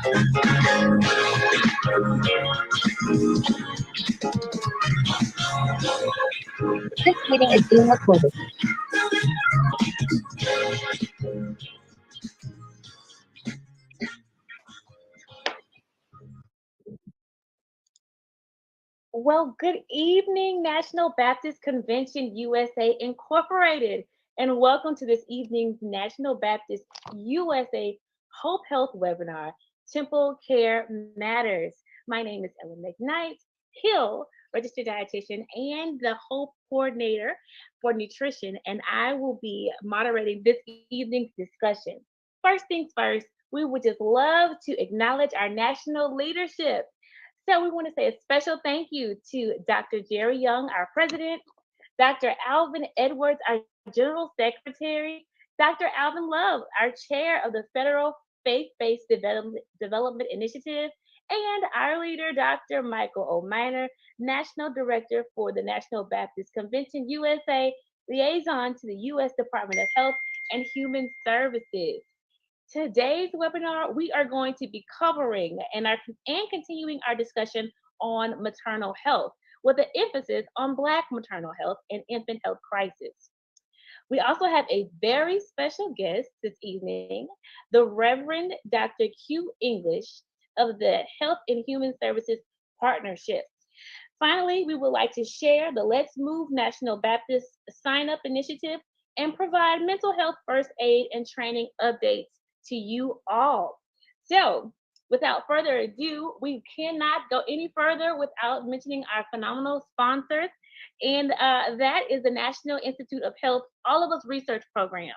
This meeting is being recorded. Well, good evening, National Baptist Convention USA Incorporated, and welcome to this evening's National Baptist USA Hope Health webinar, Temple Care Matters. My name is Ellen McKnight Hill, registered dietitian and the Hope coordinator for nutrition, and I will be moderating this evening's discussion. First things first, we would just love to acknowledge our national leadership. So we want to say a special thank you to Dr. Jerry Young, our president, Dr. Alvin Edwards, our general secretary, Dr. Alvin Love, our chair of the Federal Faith-Based Development Initiative, and our leader, Dr. Michael O. Minor, national director for the National Baptist Convention USA, liaison to the U.S. Department of Health and Human Services. Today's webinar, we are going to be covering and continuing our discussion on maternal health with an emphasis on Black maternal health and infant health crisis. We also have a very special guest this evening, the Reverend Dr. Q English of the Health and Human Services Partnership. Finally, we would like to share the Let's Move National Baptist Sign Up Initiative and provide mental health first aid and training updates to you all. So without further ado, we cannot go any further without mentioning our phenomenal sponsors, and that is the National Institute of Health All of Us Research Program.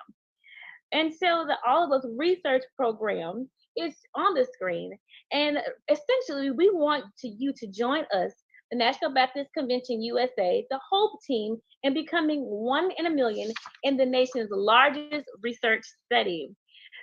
And so the All of Us Research Program is on the screen, and essentially we want you to join us, the National Baptist Convention USA, the HOPE team, in becoming 1 in a million in the nation's largest research study.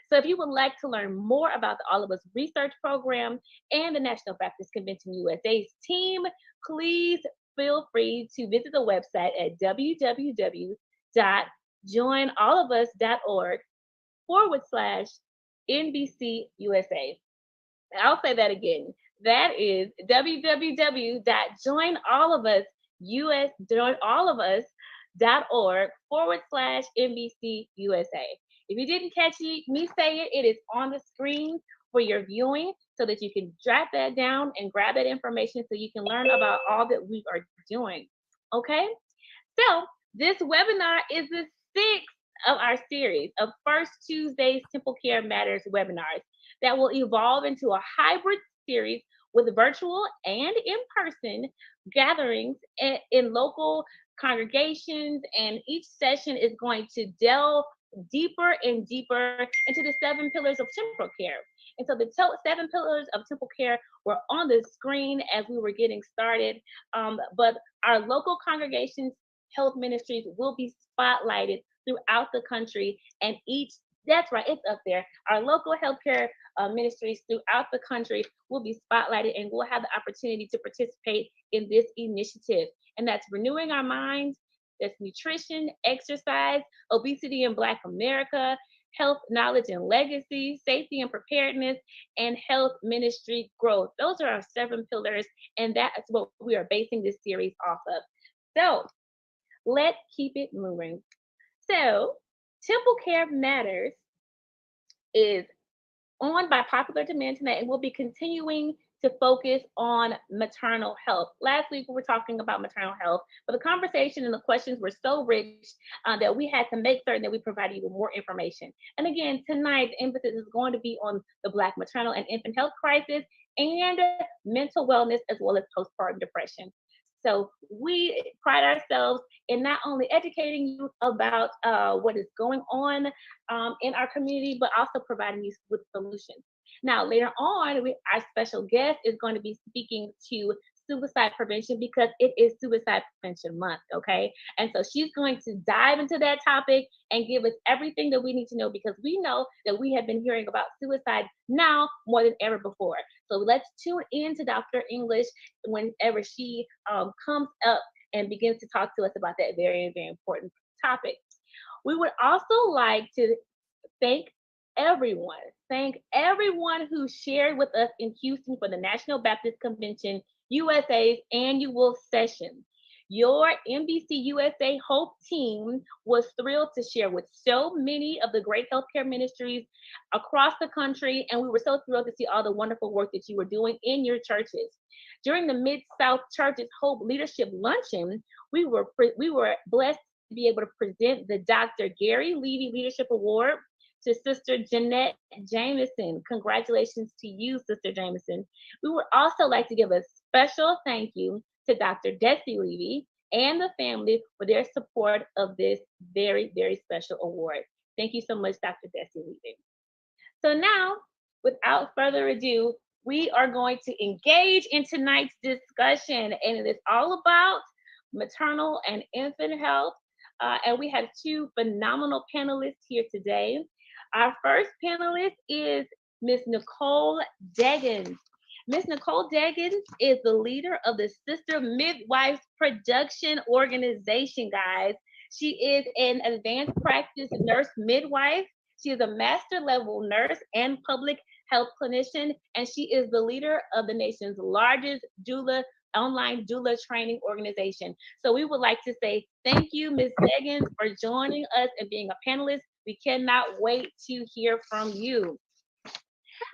So if you would like to learn more about the All of Us Research Program and the National Baptist Convention USA's team, please feel free to visit the website at www.joinallofus.org/NBC USA. I'll say that again. That is www.joinallofus.org/NBC USA. If you didn't catch me say it, it is on the screen for your viewing so that you can jot that down and grab that information so you can learn about all that we are doing. Okay? So this webinar is the 6th of our series of First Tuesday's Temple Care Matters webinars that will evolve into a hybrid series with virtual and in-person gatherings in local congregations, and each session is going to delve deeper and deeper into the 7 pillars of temporal care. And so the 7 pillars of temporal care were on the screen as we were getting started, but our local congregations health ministries will be spotlighted throughout the country, and that's right, it's up there. Our local healthcare ministries throughout the country will be spotlighted, and we'll have the opportunity to participate in this initiative. And that's renewing our minds, that's nutrition, exercise, obesity in Black America, health, knowledge, and legacy, safety and preparedness, and health ministry growth. Those are our 7 pillars, and that's what we are basing this series off of. So let's keep it moving. So Temple Care Matters is on by popular demand tonight, and we'll be continuing to focus on maternal health. Last week, we were talking about maternal health, but the conversation and the questions were so rich that we had to make certain that we provided you with more information. And again, tonight, the emphasis is going to be on the Black maternal and infant health crisis and mental wellness, as well as postpartum depression. So we pride ourselves in not only educating you about what is going on in our community, but also providing you with solutions. Now, later on, our special guest is going to be speaking to suicide prevention because it is Suicide Prevention Month, okay? And so she's going to dive into that topic and give us everything that we need to know, because we know that we have been hearing about suicide now more than ever before. So let's tune in to Dr. English whenever she comes up and begins to talk to us about that very, very important topic. We would also like to thank everyone thank everyone who shared with us in Houston for the National Baptist Convention USA's annual session. Your NBC USA Hope team was thrilled to share with so many of the great healthcare ministries across the country, and we were so thrilled to see all the wonderful work that you were doing in your churches. During the Mid-South Church's Hope Leadership Luncheon, we were blessed to be able to present the Dr. Gary Levy Leadership Award to Sister Jeanette Jameson. Congratulations to you, Sister Jameson. We would also like to give a special thank you to Dr. Desi Levy and the family for their support of this very, very special award. Thank you so much, Dr. Desi Levy. So now, without further ado, we are going to engage in tonight's discussion, and it is all about maternal and infant health. And we have two phenomenal panelists here today. Our first panelist is Miss Nicole Deggans. Miss Nicole Deggans is the leader of the Sister Midwives Production Organization, guys. She is an advanced practice nurse midwife. She is a master level nurse and public health clinician, and she is the leader of the nation's largest online doula training organization. So we would like to say thank you, Ms. Deggans, for joining us and being a panelist. We cannot wait to hear from you.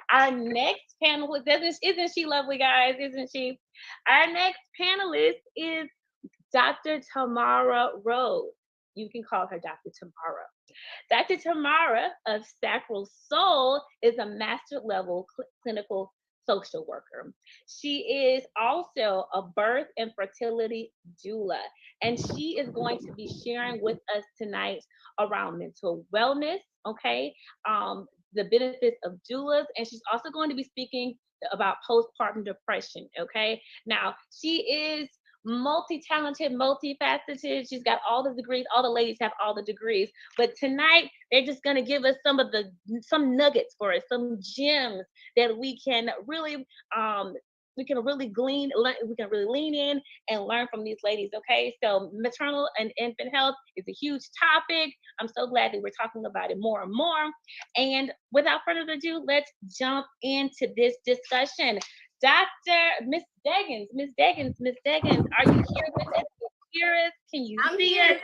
Our next panelist, isn't she lovely, guys? Isn't she? Our next panelist is Dr. Tamara Rose. You can call her Dr. Tamara. Dr. Tamara of Sacral Soul is a master level clinical social worker. She is also a birth and fertility doula, and she is going to be sharing with us tonight around mental wellness, okay, the benefits of doulas, and she's also going to be speaking about postpartum depression, okay? Now, she is multi-talented, multifaceted. She's got all the degrees. All the ladies have all the degrees. But tonight, they're just going to give us some nuggets for us, some gems that we can really lean in and learn from these ladies. Okay, so maternal and infant health is a huge topic. I'm so glad that we're talking about it more and more. And without further ado, let's jump into this discussion. Miss Deggans, are you here with us? Can you see us?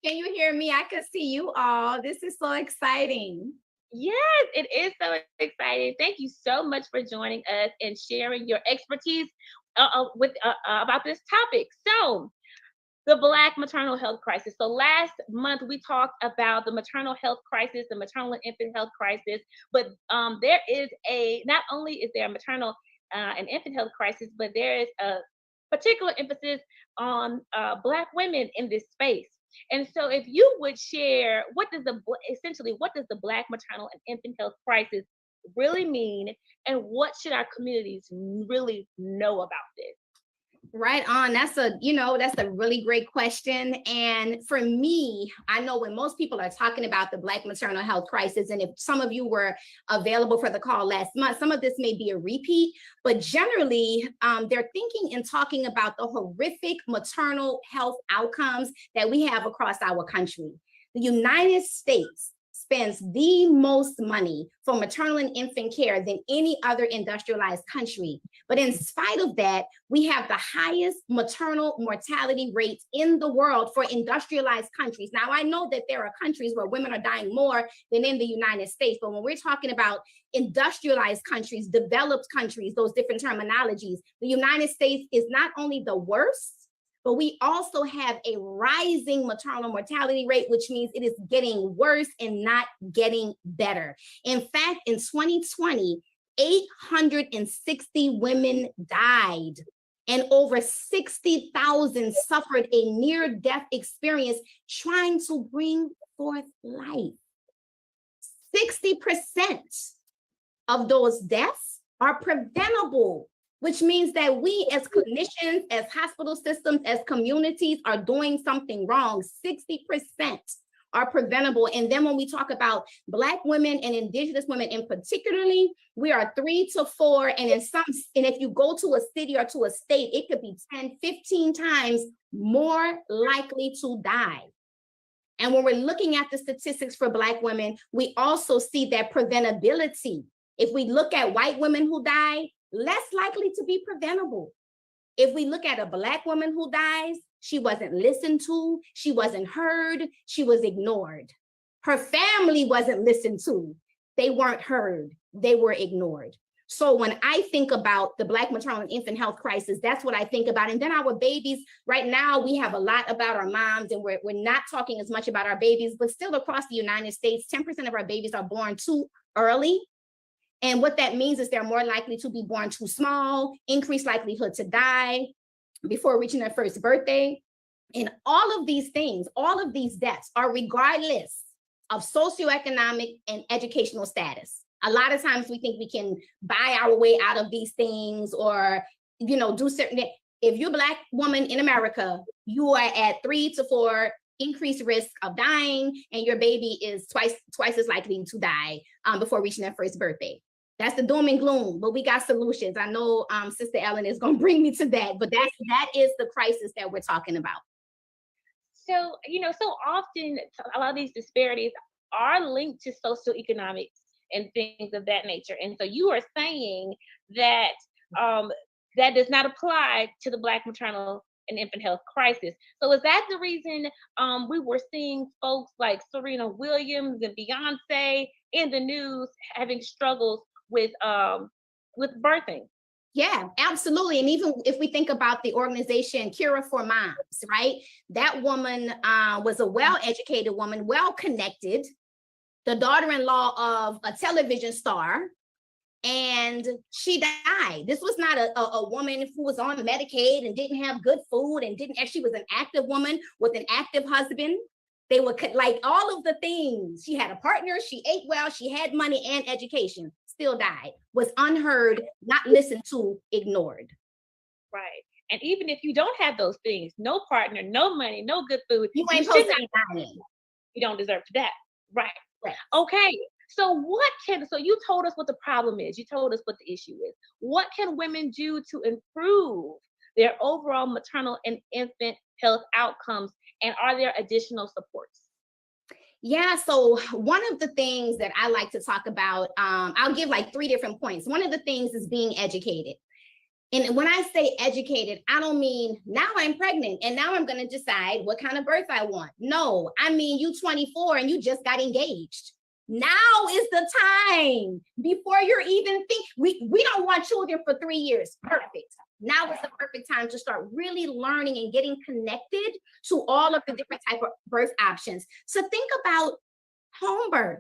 Can you hear me? I can see you all. This is so exciting. Yes, it is so exciting. Thank you so much for joining us and sharing your expertise about this topic. So, the Black maternal health crisis. So last month we talked about the maternal health crisis, the maternal and infant health crisis, but there is not only is there a maternal and infant health crisis, but there is a particular emphasis on Black women in this space. And so if you would share, what does the Black maternal and infant health crisis really mean, and what should our communities really know about this? Right on. That's a really great question. And for me, I know when most people are talking about the Black maternal health crisis, and if some of you were available for the call last month, some of this may be a repeat, but generally they're thinking and talking about the horrific maternal health outcomes that we have across our country. The United States spends the most money for maternal and infant care than any other industrialized country. But in spite of that, we have the highest maternal mortality rates in the world for industrialized countries. Now, I know that there are countries where women are dying more than in the United States, but when we're talking about industrialized countries, developed countries, those different terminologies, the United States is not only the worst, but we also have a rising maternal mortality rate, which means it is getting worse and not getting better. In fact, in 2020, 860 women died and over 60,000 suffered a near-death experience trying to bring forth life. 60% of those deaths are preventable, which means that we as clinicians, as hospital systems, as communities are doing something wrong. 60% are preventable. And then when we talk about Black women and Indigenous women in particularly, we are 3 to 4. And if you go to a city or to a state, it could be 10, 15 times more likely to die. And when we're looking at the statistics for Black women, we also see that preventability. If we look at white women who die, less likely to be preventable. If we look at a Black woman who dies, she wasn't listened to, she wasn't heard, she was ignored. Her family wasn't listened to, they weren't heard, they were ignored. So when I think about the Black maternal and infant health crisis, that's what I think about. And then our babies, right now, we have a lot about our moms, and we're not talking as much about our babies, but still across the United States, 10% of our babies are born too early. And what that means is they're more likely to be born too small, increased likelihood to die before reaching their first birthday. And all of these things, all of these deaths are regardless of socioeconomic and educational status. A lot of times we think we can buy our way out of these things, or, do certain, if you're a Black woman in America, you are at 3 to 4 increased risk of dying, and your baby is twice as likely to die before reaching their first birthday. That's the doom and gloom, but we got solutions. I know Sister Ellen is going to bring me to that, but that is the crisis that we're talking about. So, so often a lot of these disparities are linked to socioeconomics and things of that nature. And so you are saying that that does not apply to the Black maternal and infant health crisis. So is that the reason we were seeing folks like Serena Williams and Beyonce in the news having struggles with birthing? Yeah, absolutely. And even if we think about the organization Cure for Moms, right? That woman was a well-educated woman, well-connected, the daughter-in-law of a television star, and she died. This was not a woman who was on Medicaid and didn't have good food and she was an active woman with an active husband. They were like all of the things. She had a partner, she ate well, she had money and education, still died, was unheard, not listened to, ignored. Right. And even if you don't have those things, no partner, no money, no good food, you ain't supposed to be dying. You don't deserve to die. Right. Right. Okay. So so you told us what the problem is. You told us what the issue is. What can women do to improve their overall maternal and infant health outcomes? And are there additional supports? Yeah, so one of the things that I like to talk about, I'll give like 3 different points. One of the things is being educated. And when I say educated, I don't mean now I'm pregnant and now I'm going to decide what kind of birth I want. No, I mean you 24 and you just got engaged. Now is the time before you're even we don't want children for 3 years. Perfect. Now is the perfect time to start really learning and getting connected to all of the different type of birth options. So think about home birth.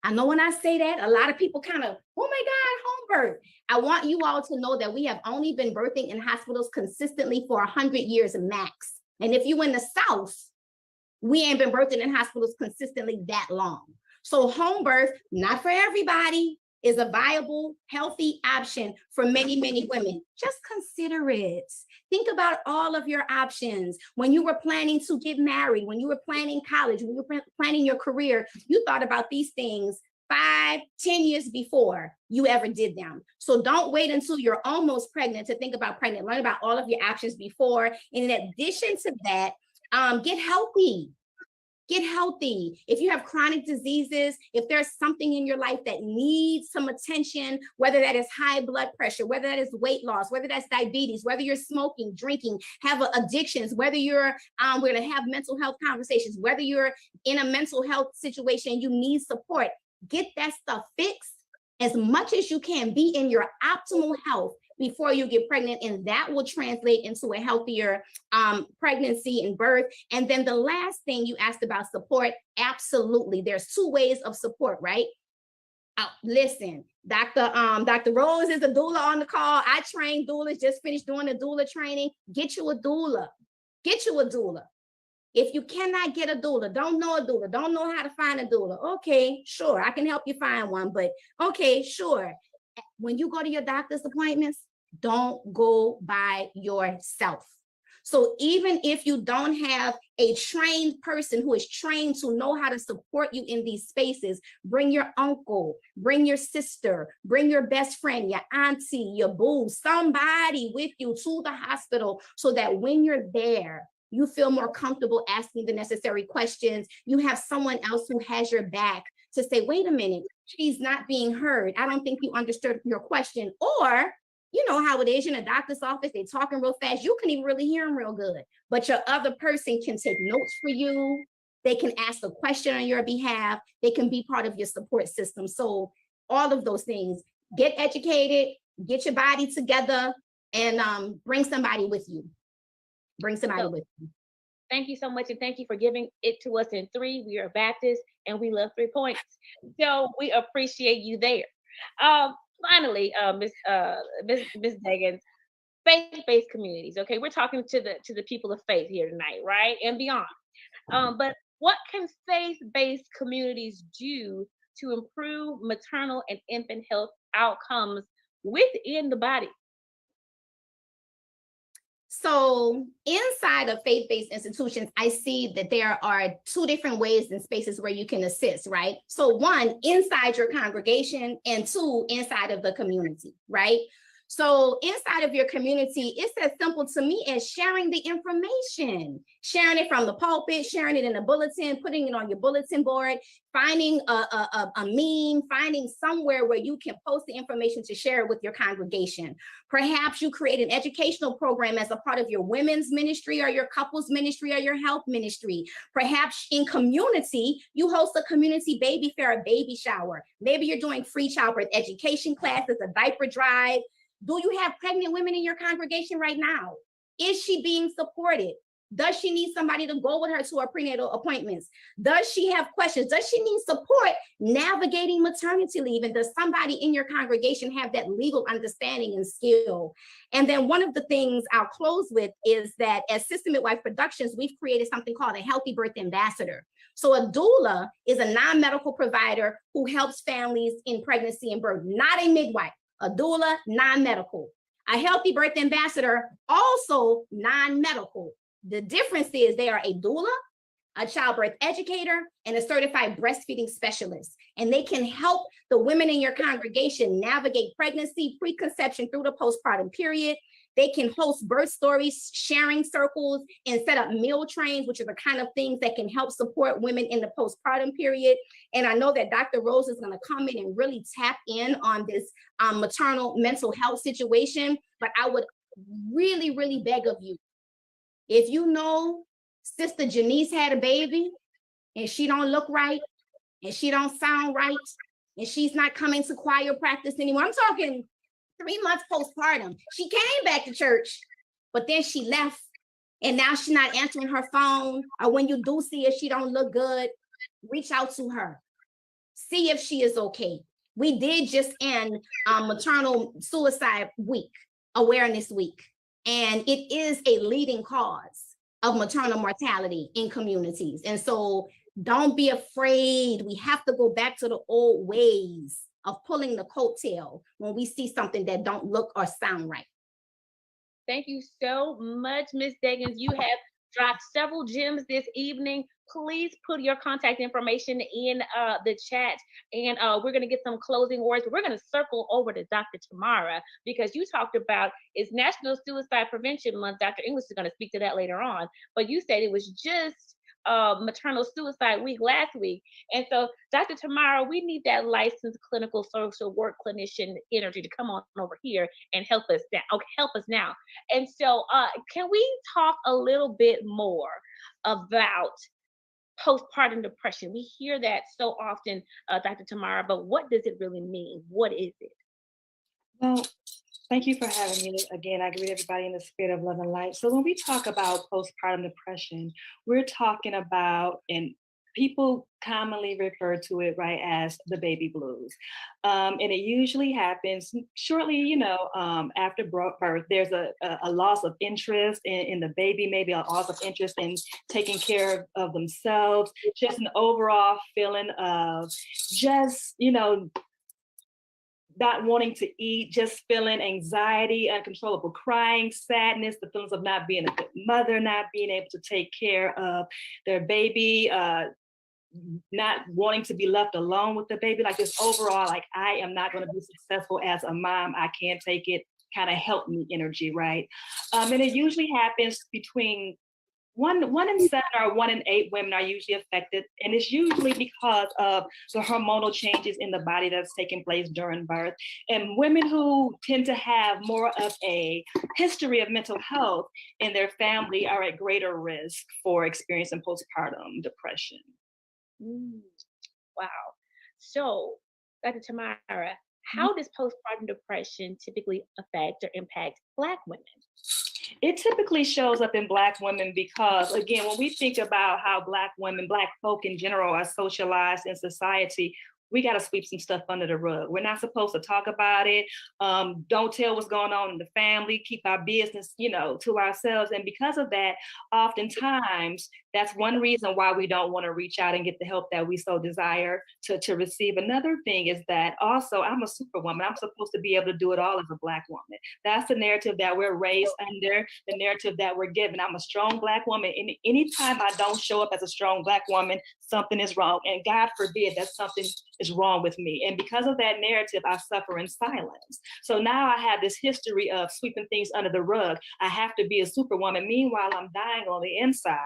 I know when I say that, a lot of people kind of, oh my God, home birth. I want you all to know that we have only been birthing in hospitals consistently for 100 years max. And if you in the South, we ain't been birthing in hospitals consistently that long. So home birth, not for everybody, is a viable, healthy option for many, many women. Just consider it. Think about all of your options. When you were planning to get married, when you were planning college, when you were planning your career, you thought about these things 5, 10 years before you ever did them. So don't wait until you're almost pregnant to think about pregnant. Learn about all of your options before. And in addition to that, get healthy. Get healthy. If you have chronic diseases, if there's something in your life that needs some attention, whether that is high blood pressure, whether that is weight loss, whether that's diabetes, whether you're smoking, drinking, have addictions, whether you're, we're going to have mental health conversations, whether you're in a mental health situation, you need support, get that stuff fixed as much as you can. Be in your optimal health before you get pregnant, and that will translate into a healthier pregnancy and birth. And then the last thing you asked about support, absolutely. There's 2 ways of support, right? Listen, Dr. Rose is a doula on the call. I train doulas, just finished doing a doula training. Get you a doula. Get you a doula. If you cannot get a doula, don't know a doula, don't know how to find a doula, okay, sure, I can help you find one, but okay, sure. When you go to your doctor's appointments, don't go by yourself. So even if you don't have a trained person who is trained to know how to support you in these spaces, bring your uncle, bring your sister, bring your best friend, your auntie, your boo, somebody with you to the hospital so that when you're there, You feel more comfortable asking the necessary questions. You have someone else who has your back to say, wait a minute, she's not being heard. I don't think you understood your question. Or, you know how it is in a doctor's office, they're talking real fast. You can even really hear them real good, but your other person can take notes for you. They can ask a question on your behalf. They can be part of your support system. So all of those things, get educated, get your body together, and bring somebody with you. Bring somebody with you. Thank you so much, and thank you for giving it to us in 3. We are Baptists, and we love 3 points. So we appreciate you there. Finally, Miss Daggins, faith-based communities. Okay, we're talking to the people of faith here tonight, right, and beyond. But what can faith-based communities do to improve maternal and infant health outcomes within the body? So inside of faith-based institutions, I see that there are 2 different ways and spaces where you can assist, right? So 1, inside your congregation, and 2, inside of the community, right? So inside of your community, it's as simple to me as sharing the information, sharing it from the pulpit, sharing it in a bulletin, putting it on your bulletin board, finding a meme, finding somewhere where you can post the information to share it with your congregation. Perhaps you create an educational program as a part of your women's ministry or your couples ministry or your health ministry. Perhaps in community, you host a community baby fair, a baby shower. Maybe you're doing free childbirth education classes, a diaper drive. Do you have pregnant women in your congregation right now? Is she being supported? Does she need somebody to go with her to her prenatal appointments? Does she have questions? Does she need support navigating maternity leave? And does somebody in your congregation have that legal understanding and skill? And then one of the things I'll close with is that as Sister Midwife Productions, we've created something called a Healthy Birth Ambassador. So a doula is a non-medical provider who helps families in pregnancy and birth, not a midwife. A doula, non-medical. A Healthy Birth Ambassador, also non-medical. The difference is they are a doula, a childbirth educator, and a certified breastfeeding specialist. And they can help the women in your congregation navigate pregnancy, preconception through the postpartum period. They can host birth stories, sharing circles, and set up meal trains, which are the kind of things that can help support women in the postpartum period. And I know that Dr. Rose is going to come in and really tap in on this maternal mental health situation. But I would really, really beg of you, if you know Sister Janice had a baby and she don't look right and she don't sound right and she's not coming to choir practice anymore, I'm talking 3 months postpartum. She came back to church, but then she left, and now she's not answering her phone. Or when you do see her, she don't look good. Reach out to her. See if she is okay. We did just end Maternal Suicide Week, Awareness Week, and it is a leading cause of maternal mortality in communities. And so don't be afraid. We have to go back to the old ways of pulling the coattail when we see something that don't look or sound right. Thank you so much, Ms. Daggins. You have dropped several gems this evening. Please put your contact information in the chat, and we're going to get some closing words. But we're going to circle over to Dr. Tamara, because you talked about it's National Suicide Prevention Month. Dr. English is going to speak to that later on, but you said it was just Maternal Suicide Week last week. And so, Dr. Tamara, we need that licensed clinical social work clinician energy to come on over here and help us now. Okay, help us now. And so, can we talk a little bit more about postpartum depression? We hear that so often, Dr. Tamara, but what does it really mean? What is it? Well, thank you for having me again. I greet everybody in the spirit of love and light. So when we talk about postpartum depression, we're talking about, and people commonly refer to it, right, as the baby blues. And it usually happens shortly, after birth. There's a loss of interest in the baby, maybe a loss of interest in taking care of themselves, just an overall feeling of just, not wanting to eat, just feeling anxiety, uncontrollable crying, sadness, the feelings of not being a good mother, not being able to take care of their baby, not wanting to be left alone with the baby, like this overall, like, I am not going to be successful as a mom, I can't take it, kind of help me energy, right? And it usually happens between one in 7 or 1 in 8 women are usually affected, and it's usually because of the hormonal changes in the body that's taking place during birth. And women who tend to have more of a history of mental health in their family are at greater risk for experiencing postpartum depression. Mm, wow. So, Dr. Tamara, how does postpartum depression typically affect or impact Black women? It typically shows up in Black women because, again, when we think about how Black women, Black folk in general are socialized in society, we got to sweep some stuff under the rug. We're not supposed to talk about it. Don't tell what's going on in the family. Keep our business, to ourselves. And because of that, oftentimes, that's one reason why we don't want to reach out and get the help that we so desire to receive. Another thing is that also, I'm a superwoman. I'm supposed to be able to do it all as a Black woman. That's the narrative that we're raised under, the narrative that we're given. I'm a strong Black woman. And anytime I don't show up as a strong Black woman, something is wrong. And God forbid that something is wrong with me. And because of that narrative, I suffer in silence. So now I have this history of sweeping things under the rug. I have to be a superwoman. Meanwhile, I'm dying on the inside.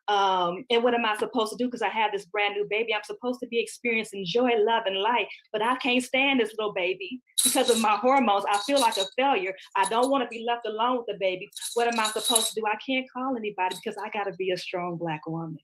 And what am I supposed to do? Because I have this brand new baby. I'm supposed to be experiencing joy, love, and light, but I can't stand this little baby because of my hormones. I feel like a failure. I don't want to be left alone with the baby. What am I supposed to do? I can't call anybody because I got to be a strong Black woman.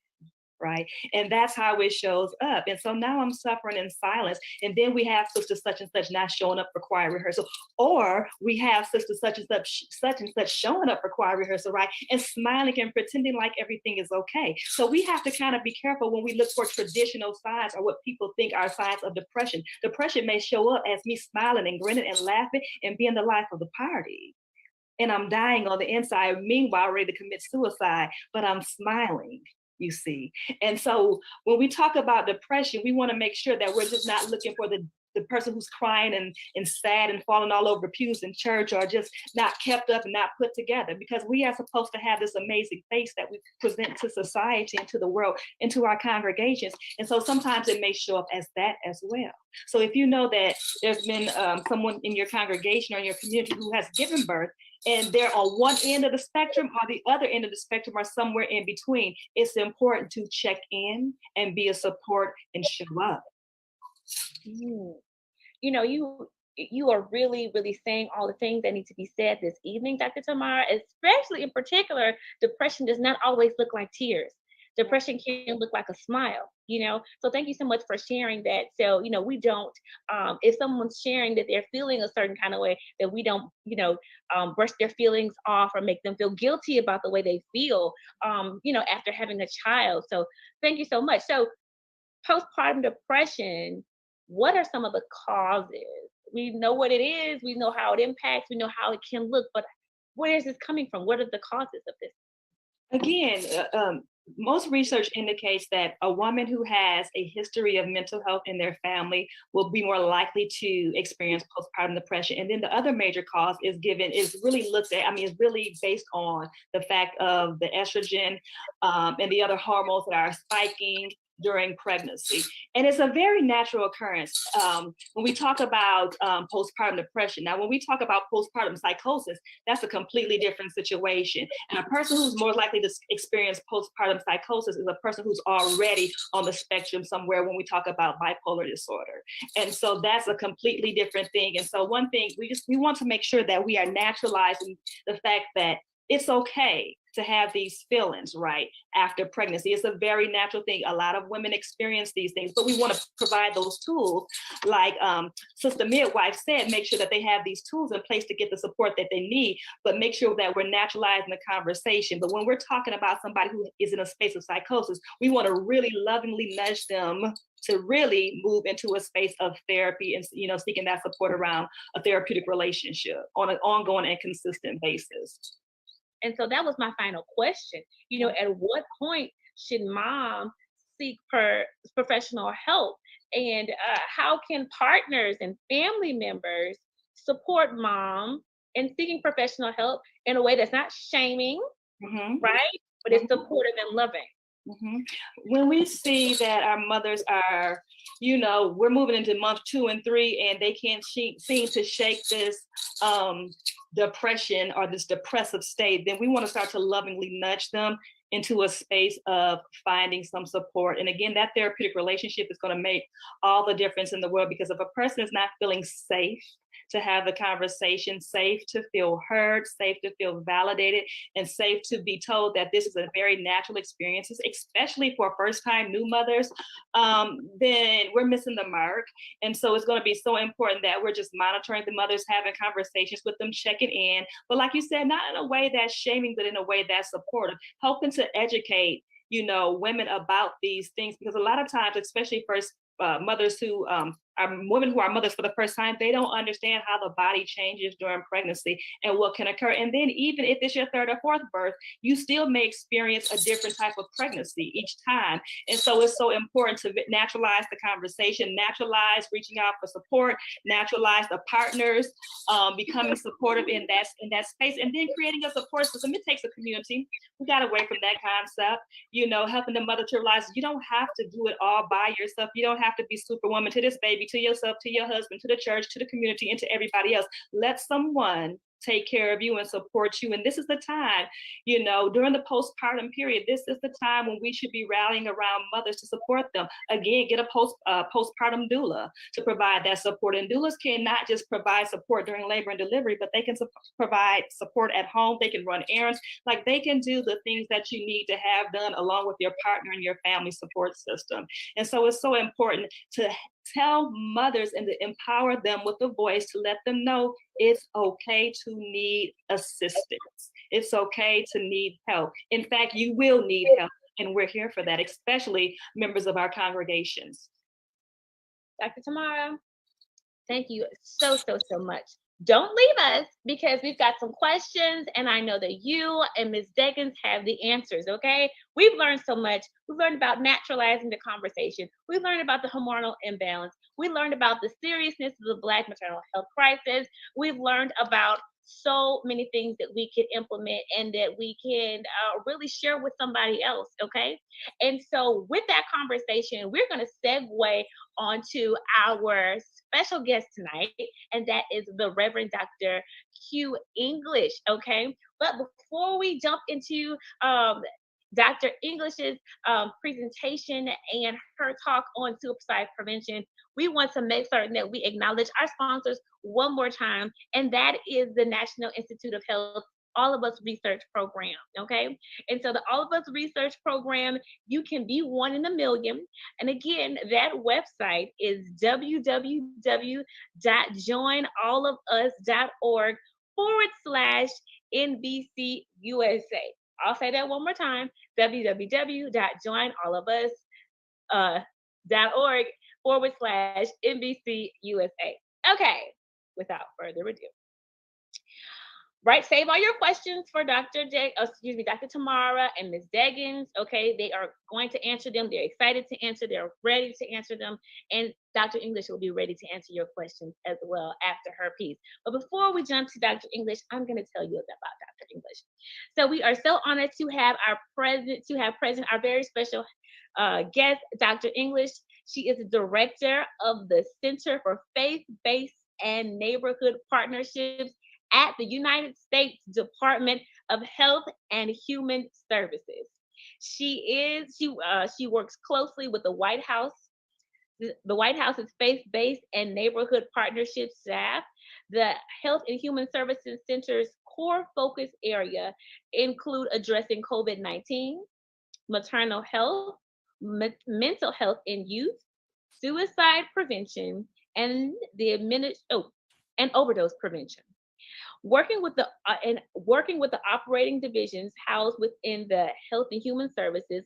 Right. And that's how it shows up. And so now I'm suffering in silence. And then we have sister such and such not showing up for choir rehearsal, or we have sister such and such showing up for choir rehearsal, right? And smiling and pretending like everything is okay. So we have to kind of be careful when we look for traditional signs or what people think are signs of depression. Depression may show up as me smiling and grinning and laughing and being the life of the party. And I'm dying on the inside, meanwhile, ready to commit suicide, but I'm smiling. You see. And so when we talk about depression, we want to make sure that we're just not looking for the person who's crying and sad and falling all over pews in church, or just not kept up and not put together, because we are supposed to have this amazing face that we present to society and to the world and to our congregations. And so sometimes it may show up as that as well. So if you know that there's been someone in your congregation or in your community who has given birth, and they're on one end of the spectrum or the other end of the spectrum or somewhere in between, it's important to check in and be a support and show up. Mm. You are really, really saying all the things that need to be said this evening, Dr. Tamara, especially in particular, depression does not always look like tears. Depression can look like a smile, So thank you so much for sharing that. So, we don't, if someone's sharing that they're feeling a certain kind of way, that we don't, brush their feelings off or make them feel guilty about the way they feel, after having a child. So thank you so much. So postpartum depression, what are some of the causes? We know what it is, we know how it impacts, we know how it can look, but where is this coming from? What are the causes of this? Again, most research indicates that a woman who has a history of mental health in their family will be more likely to experience postpartum depression. And then the other major cause is really looked at, is really based on the fact of the estrogen and the other hormones that are spiking during pregnancy. And it's a very natural occurrence when we talk about postpartum depression. Now, when we talk about postpartum psychosis, that's a completely different situation. And a person who's more likely to experience postpartum psychosis is a person who's already on the spectrum somewhere when we talk about bipolar disorder. And so that's a completely different thing. And so one thing, we want to make sure that we are naturalizing the fact that it's okay to have these feelings, right, after pregnancy. It's a very natural thing. A lot of women experience these things, but we want to provide those tools. Like Sister Midwife said, make sure that they have these tools in place to get the support that they need, but make sure that we're naturalizing the conversation. But when we're talking about somebody who is in a space of psychosis, we want to really lovingly nudge them to really move into a space of therapy and, seeking that support around a therapeutic relationship on an ongoing and consistent basis. And so that was my final question. At what point should mom seek professional help? And how can partners and family members support mom in seeking professional help in a way that's not shaming, right? But it's supportive and loving. Mm-hmm. When we see that our mothers are, we're moving into month 2 and 3, and they can't seem to shake this depression or this depressive state, then we want to start to lovingly nudge them into a space of finding some support. And again, that therapeutic relationship is going to make all the difference in the world, because if a person is not feeling safe to have the conversation, safe to feel heard, safe to feel validated, and safe to be told that this is a very natural experience, especially for first-time new mothers, then we're missing the mark. And so it's going to be so important that we're just monitoring the mothers, having conversations with them, checking in. But like you said, not in a way that's shaming, but in a way that's supportive, helping to educate, women about these things, because a lot of times, especially first mothers who are women who are mothers for the first time, they don't understand how the body changes during pregnancy and what can occur. And then even if it's your third or fourth birth, you still may experience a different type of pregnancy each time. And so it's so important to naturalize the conversation, naturalize reaching out for support, naturalize the partners becoming supportive in that space, and then creating a support system. It takes a community. We got away from that concept, helping the mother to realize you don't have to do it all by yourself. You don't have to be superwoman to this baby, to yourself, to your husband, to the church, to the community, and to everybody else. Let someone take care of you and support you. And this is the time, during the postpartum period, this is the time when we should be rallying around mothers to support them. Again, get a postpartum doula to provide that support. And doulas cannot just provide support during labor and delivery, but they can provide support at home. They can run errands. Like, they can do the things that you need to have done along with your partner and your family support system. And so it's so important to tell mothers and to empower them with a voice, to let them know it's okay to need assistance. It's okay to need help. In fact, you will need help, and we're here for that, especially members of our congregations. Dr. Tamara, thank you so much. Don't leave us, because we've got some questions, and I know that you and Ms. Deggins have the answers, okay? We've learned so much. We've learned about naturalizing the conversation. We learned about the hormonal imbalance. We learned about the seriousness of the Black maternal health crisis. We've learned about so many things that we can implement and that we can really share with somebody else, okay? And so with that conversation, we're going to segue onto our special guest tonight, and that is the Reverend Dr. Q English, okay? But before we jump into Dr. English's presentation and her talk on suicide prevention, we want to make certain that we acknowledge our sponsors one more time, and that is the National Institute of Health All of Us Research Program, okay? And so the All of Us Research Program, you can be one in a million. And again, that website is www.joinallofus.org/NBC USA. I'll say that one more time, www.joinallofus.org/NBC USA. Okay, without further ado. Right, save all your questions for Dr. Tamara and Ms. Deggins. Okay, they are going to answer them. They're excited to answer. They're ready to answer them. And Dr. English will be ready to answer your questions as well after her piece. But before we jump to Dr. English, I'm going to tell you about Dr. English. So we are so honored to have present our very special guest, Dr. English. She is the director of the Center for Faith-Based and Neighborhood Partnerships at the United States Department of Health and Human Services. She works closely with the White House. The White House's faith-based and neighborhood partnership staff. The Health and Human Services Center's core focus area include addressing COVID-19, maternal health, mental health in youth, suicide prevention, and and overdose prevention. Working with the operating divisions housed within the Health and Human Services,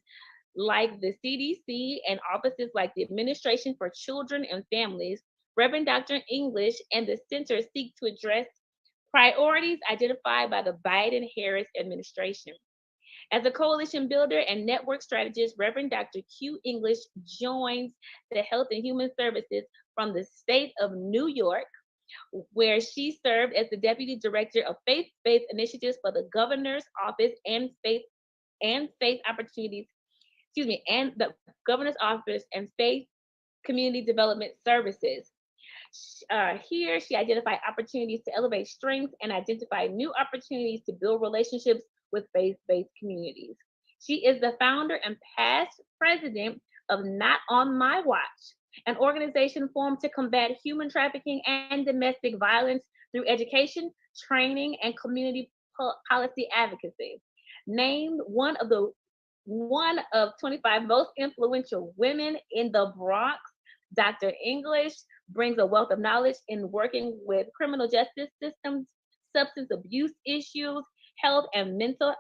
like the CDC and offices like the Administration for Children and Families, Reverend Dr. English and the center seek to address priorities identified by the Biden-Harris administration. As a coalition builder and network strategist, Reverend Dr. Q English joins the Health and Human Services from the state of New York, where she served as the Deputy Director of Faith-Based Initiatives for the Governor's Office and Faith Opportunities, and the Governor's Office and Faith Community Development Services. Here, she identified opportunities to elevate strengths and identify new opportunities to build relationships with faith-based communities. She is the founder and past president of Not on My Watch, an organization formed to combat human trafficking and domestic violence through education, training, and community policy advocacy. Named one of 25 most influential women in the Bronx, Dr. English brings a wealth of knowledge in working with criminal justice systems, substance abuse issues, health and mental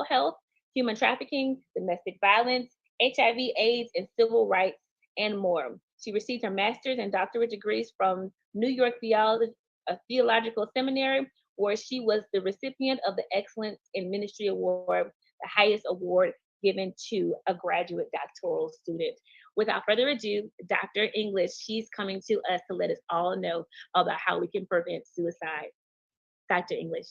health, human trafficking, domestic violence, HIV, AIDS, and civil rights, and more. She received her master's and doctorate degrees from New York Theological Seminary, where she was the recipient of the Excellence in Ministry Award, the highest award given to a graduate doctoral student. Without further ado, Dr. English, she's coming to us to let us all know about how we can prevent suicide. Dr. English.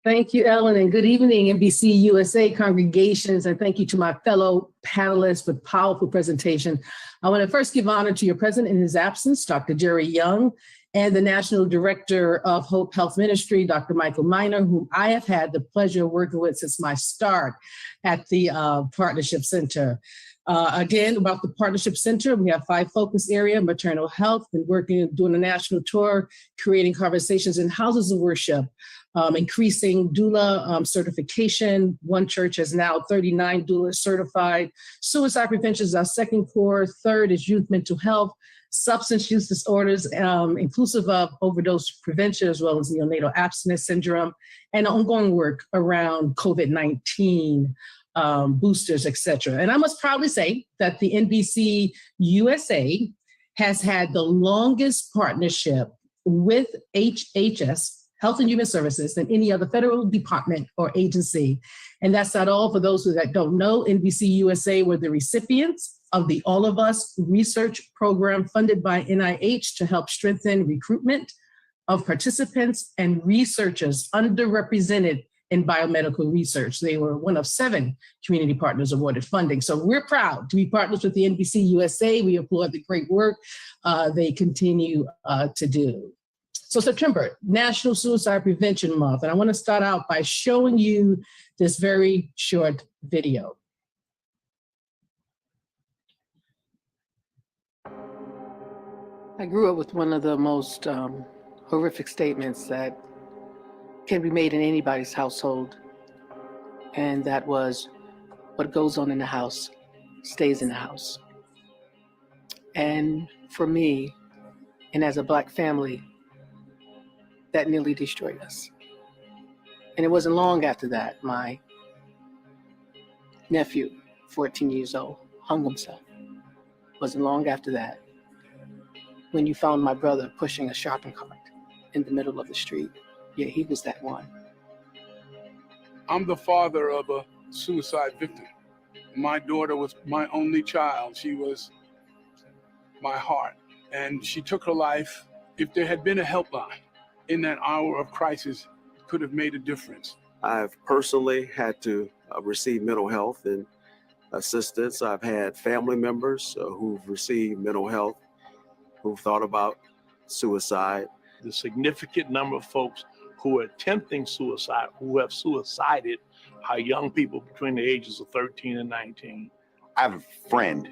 Thank you, Ellen, and good evening, NBC USA congregations, and thank you to my fellow panelists for powerful presentation. I want to first give honor to your president in his absence, Dr. Jerry Young, and the National Director of Hope Health Ministry, Dr. Michael Miner, whom I have had the pleasure of working with since my start at the Partnership Center. Again, about the Partnership Center, we have 5 focus areas: maternal health, been working, doing a national tour, creating conversations in houses of worship, increasing doula certification. One church has now 39 doulas certified. Suicide prevention is our second core. Third is youth mental health, substance use disorders, inclusive of overdose prevention, as well as neonatal abstinence syndrome, and ongoing work around COVID-19. Boosters, et cetera. And I must proudly say that the NBC USA has had the longest partnership with HHS, Health and Human Services, than any other federal department or agency. And that's not all. For those that don't know, NBC USA were the recipients of the All of Us research program funded by NIH to help strengthen recruitment of participants and researchers underrepresented in biomedical research. They were one of 7 community partners awarded funding. So we're proud to be partners with the NBC USA. We applaud the great work they continue to do. So September, National Suicide Prevention Month. And I want to start out by showing you this very short video. I grew up with one of the most horrific statements that can be made in anybody's household, and that was, what goes on in the house stays in the house. And for me, and as a Black family, that nearly destroyed us. And it wasn't long after that, my nephew, 14 years old, hung himself. Wasn't long after that when you found my brother pushing a shopping cart in the middle of the street. Yeah, he was that one. I'm the father of a suicide victim. My daughter was my only child. She was my heart, and she took her life. If there had been a helpline in that hour of crisis, it could have made a difference. I've personally had to receive mental health and assistance. I've had family members who've received mental health, who've thought about suicide. The significant number of folks who are attempting suicide, who have suicided, are young people between the ages of 13 and 19. I have a friend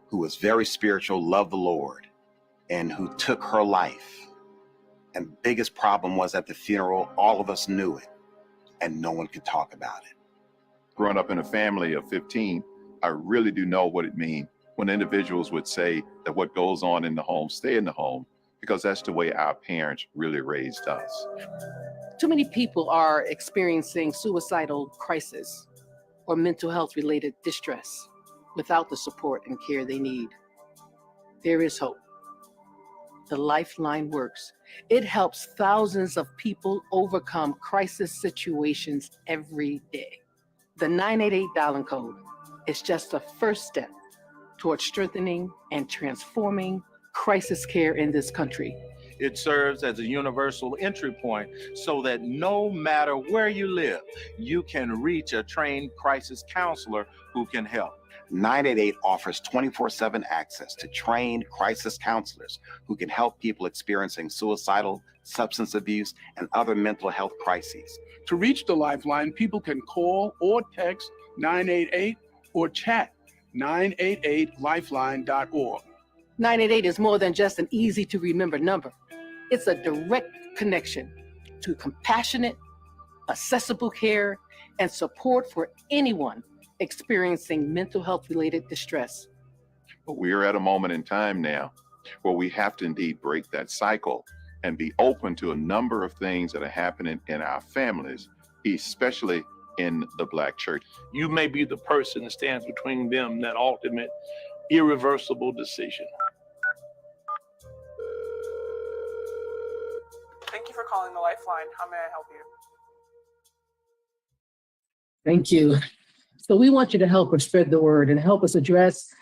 who was very spiritual, loved the Lord, and who took her life. And the biggest problem was at the funeral, all of us knew it, and no one could talk about it. Growing up in a family of 15, I really do know what it means when individuals would say that what goes on in the home, stay in the home, because that's the way our parents really raised us. Too many people are experiencing suicidal crisis or mental health related distress without the support and care they need. There is hope. The Lifeline works. It helps thousands of people overcome crisis situations every day. The 988 dialing code is just a first step towards strengthening and transforming crisis care in this country. It serves as a universal entry point so that no matter where you live, you can reach a trained crisis counselor who can help. 988 offers 24/7 access to trained crisis counselors who can help people experiencing suicidal, substance abuse, and other mental health crises. To reach the Lifeline, people can call or text 988 or chat 988lifeline.org. 988 is more than just an easy to remember number. It's a direct connection to compassionate, accessible care and support for anyone experiencing mental health related distress. But we are at a moment in time now where we have to indeed break that cycle and be open to a number of things that are happening in our families, especially in the Black church. You may be the person that stands between them and that ultimate irreversible decision. Thank you for calling the Lifeline. How may I help you? Thank you. So we want you to help us spread the word and help us address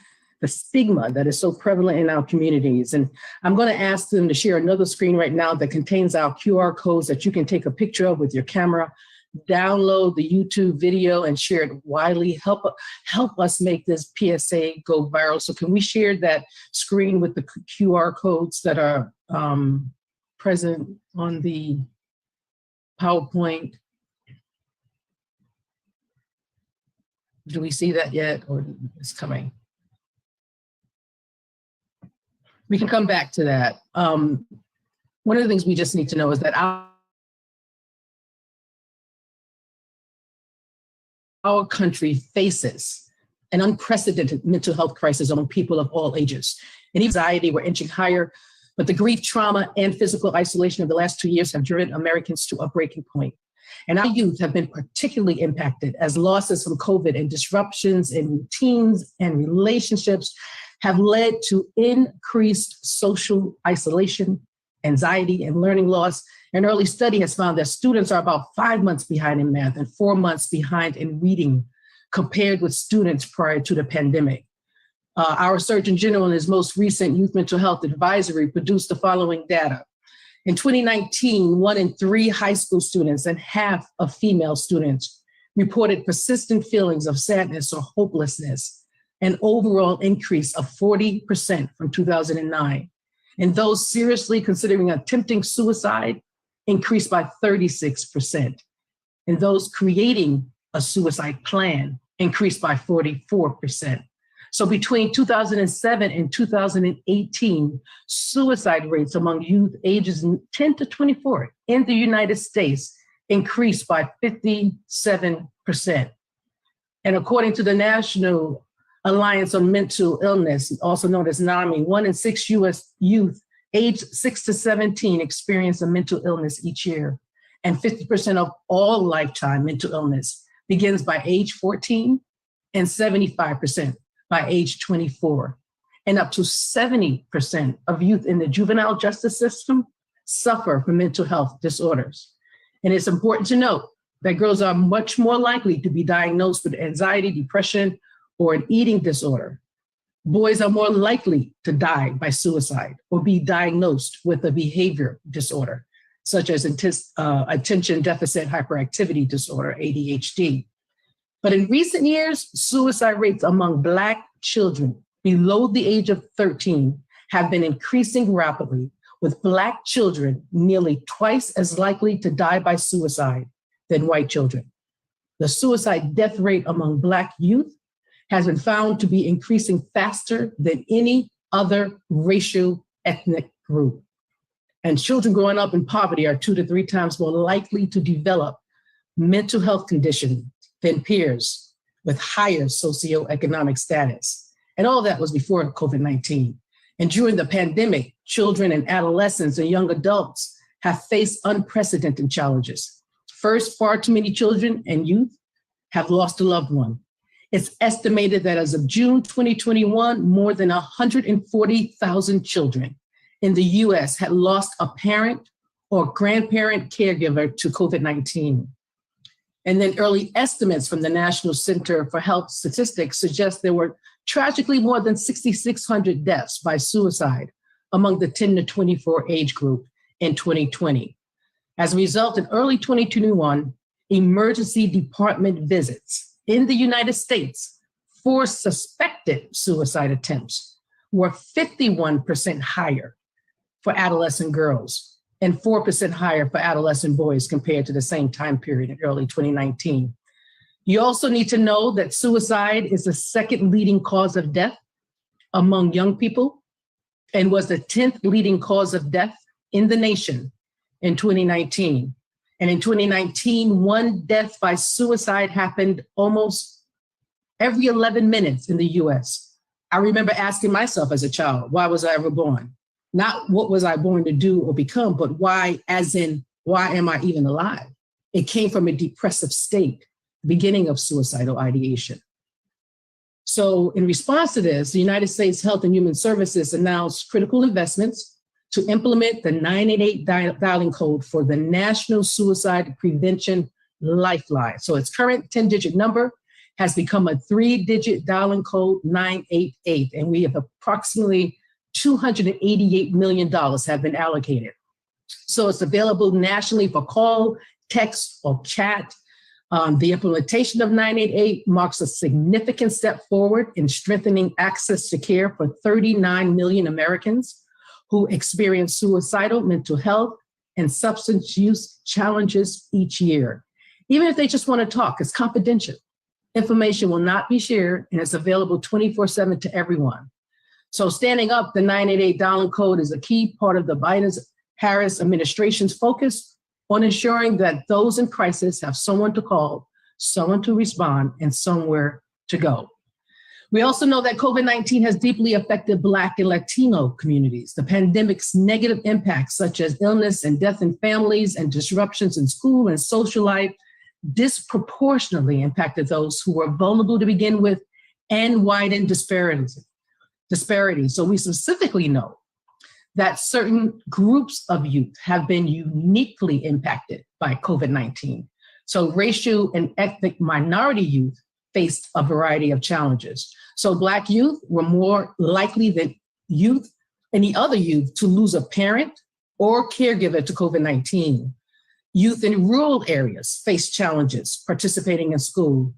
the stigma that is so prevalent in our communities. And I'm going to ask them to share another screen right now that contains our QR codes that you can take a picture of with your camera, download the YouTube video and share it widely. Help us make this PSA go viral. So can we share that screen with the QR codes that are present on the PowerPoint? Do we see that yet, or it's coming? We can come back to that. One of the things we just need to know is that our country faces an unprecedented mental health crisis among people of all ages. And anxiety, we're inching higher, but the grief, trauma, and physical isolation of the last 2 years have driven Americans to a breaking point. And our youth have been particularly impacted as losses from COVID and disruptions in routines and relationships have led to increased social isolation, anxiety, and learning loss. An early study has found that students are about 5 months behind in math and 4 months behind in reading compared with students prior to the pandemic. Our Surgeon General in his most recent Youth Mental Health Advisory produced the following data. In 2019, 1 in 3 high school students and half of female students reported persistent feelings of sadness or hopelessness, an overall increase of 40% from 2009. And those seriously considering attempting suicide increased by 36%. And those creating a suicide plan increased by 44%. So between 2007 and 2018, suicide rates among youth ages 10 to 24 in the United States increased by 57%. And according to the National Alliance on Mental Illness, also known as NAMI, 1 in 6 U.S. youth aged 6 to 17 experience a mental illness each year. And 50% of all lifetime mental illness begins by age 14 and 75% by age 24. And up to 70% of youth in the juvenile justice system suffer from mental health disorders. And it's important to note that girls are much more likely to be diagnosed with anxiety, depression, or an eating disorder. Boys are more likely to die by suicide or be diagnosed with a behavior disorder, such as attention deficit hyperactivity disorder, ADHD. But in recent years, suicide rates among Black children below the age of 13 have been increasing rapidly, with Black children nearly twice as likely to die by suicide than white children. The suicide death rate among Black youth has been found to be increasing faster than any other racial ethnic group. And children growing up in poverty are 2 to 3 times more likely to develop mental health conditions than peers with higher socioeconomic status. And all that was before COVID-19. And during the pandemic, children and adolescents and young adults have faced unprecedented challenges. First, far too many children and youth have lost a loved one. It's estimated that as of June 2021, more than 140,000 children in the US had lost a parent or grandparent caregiver to COVID-19. And then early estimates from the National Center for Health Statistics suggest there were tragically more than 6,600 deaths by suicide among the 10 to 24 age group in 2020. As a result, in early 2021, emergency department visits in the United States for suspected suicide attempts were 51% higher for adolescent girls and 4% higher for adolescent boys compared to the same time period in early 2019. You also need to know that suicide is the second leading cause of death among young people and was the 10th leading cause of death in the nation in 2019. And in 2019, one death by suicide happened almost every 11 minutes in the US. I remember asking myself as a child, why was I ever born? Not what was I born to do or become, but why, as in, why am I even alive? It came from a depressive state, beginning of suicidal ideation. So in response to this, the United States Health and Human Services announced critical investments to implement the 988 dialing code for the National Suicide Prevention Lifeline. So its current 10-digit number has become a 3-digit dialing code, 988, and we have approximately $288 million have been allocated. So it's available nationally for call, text, or chat. The implementation of 988 marks a significant step forward in strengthening access to care for 39 million Americans who experience suicidal, mental health, and substance use challenges each year. Even if they just want to talk, it's confidential. Information will not be shared, and it's available 24/7 to everyone. So standing up the 988 dialing code is a key part of the Biden-Harris administration's focus on ensuring that those in crisis have someone to call, someone to respond, and somewhere to go. We also know that COVID-19 has deeply affected Black and Latino communities. The pandemic's negative impacts, such as illness and death in families and disruptions in school and social life, disproportionately impacted those who were vulnerable to begin with and widened disparities. So we specifically know that certain groups of youth have been uniquely impacted by COVID-19. So racial and ethnic minority youth faced a variety of challenges. So Black youth were more likely than any other youth to lose a parent or caregiver to COVID-19. Youth in rural areas face challenges participating in school